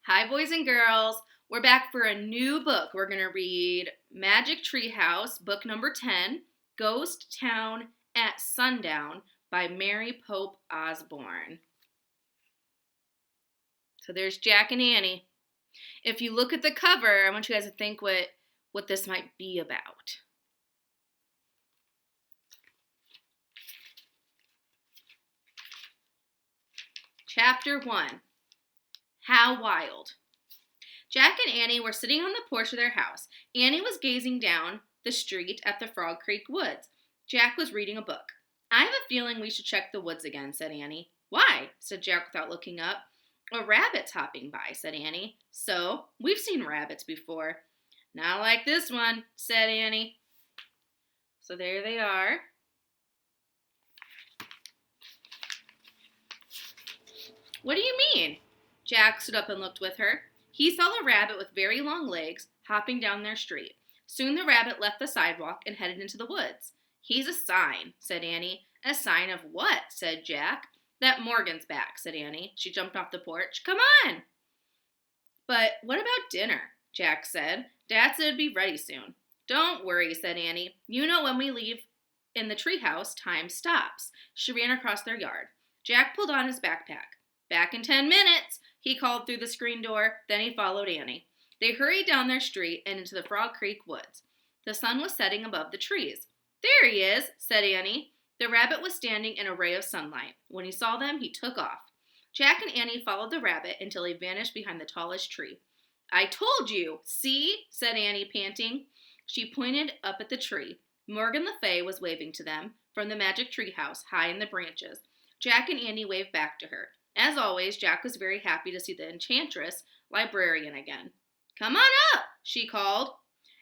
Hi, boys and girls. We're back for a new book. We're going to read Magic Treehouse, book number 10, Ghost Town at Sundown by Mary Pope Osborne. So there's Jack and Annie. If you look at the cover, I want you guys to think what this might be about. Chapter 1, How Wild. Jack and Annie were sitting on the porch of their house. Annie was gazing down the street at the Frog Creek woods. Jack was reading a book. I have a feeling we should check the woods again, said Annie. Why? Said Jack without looking up. A rabbit's hopping by, said Annie. So, we've seen rabbits before. Not like this one, said Annie. So there they are. What do you mean? Jack stood up and looked with her. He saw a rabbit with very long legs hopping down their street. Soon the rabbit left the sidewalk and headed into the woods. He's a sign, said Annie. A sign of what? Said Jack. That Morgan's back, said Annie. She jumped off the porch. Come on! But what about dinner? Jack said. Dad said it'd be ready soon. Don't worry, said Annie. You know when we leave in the treehouse, time stops. She ran across their yard. Jack pulled on his backpack. Back in 10 minutes, he called through the screen door. Then he followed Annie. They hurried down their street and into the Frog Creek woods. The sun was setting above the trees. There he is, said Annie. The rabbit was standing in a ray of sunlight. When he saw them, he took off. Jack and Annie followed the rabbit until he vanished behind the tallest tree. I told you, see, said Annie, panting. She pointed up at the tree. Morgan Le Fay was waving to them from the magic tree house high in the branches. Jack and Annie waved back to her. As always, Jack was very happy to see the enchantress librarian again. Come on up, she called.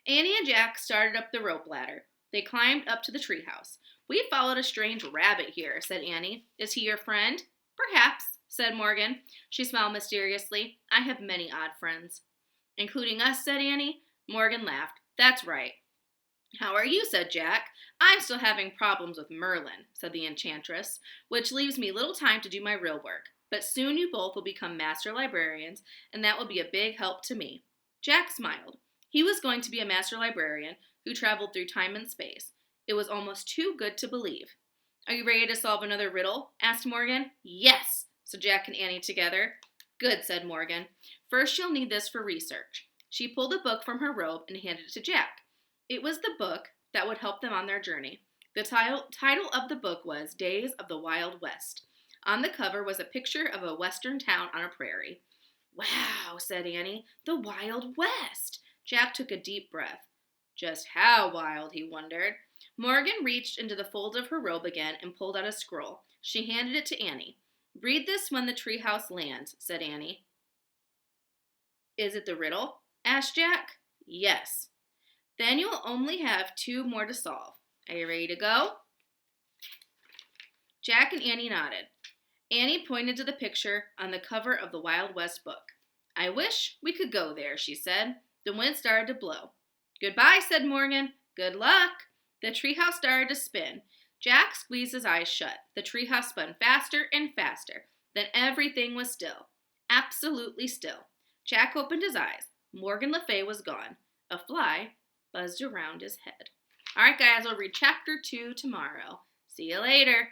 Annie and Jack started up the rope ladder. They climbed up to the treehouse. We followed a strange rabbit here, said Annie. Is he your friend? Perhaps, said Morgan. She smiled mysteriously. I have many odd friends. Including us, said Annie. Morgan laughed. That's right. How are you, said Jack. I'm still having problems with Merlin, said the enchantress, which leaves me little time to do my real work. But soon you both will become master librarians, and that will be a big help to me. Jack smiled. He was going to be a master librarian who traveled through time and space. It was almost too good to believe. Are you ready to solve another riddle? Asked Morgan. Yes, said Jack and Annie together. Good, said Morgan. First you'll need this for research. She pulled a book from her robe and handed it to Jack. It was the book that would help them on their journey. The title of the book was Days of the Wild West. On the cover was a picture of a western town on a prairie. Wow, said Annie, the Wild West. Jack took a deep breath. Just how wild, he wondered. Morgan reached into the folds of her robe again and pulled out a scroll. She handed it to Annie. Read this when the treehouse lands, said Annie. Is it the riddle? Asked Jack. Yes. Then you'll only have 2 more to solve. Are you ready to go? Jack and Annie nodded. Annie pointed to the picture on the cover of the Wild West book. I wish we could go there, she said. The wind started to blow. Goodbye, said Morgan. Good luck. The treehouse started to spin. Jack squeezed his eyes shut. The treehouse spun faster and faster. Then everything was still. Absolutely still. Jack opened his eyes. Morgan Le Fay was gone. A fly buzzed around his head. All right, guys, we'll read chapter 2 tomorrow. See you later.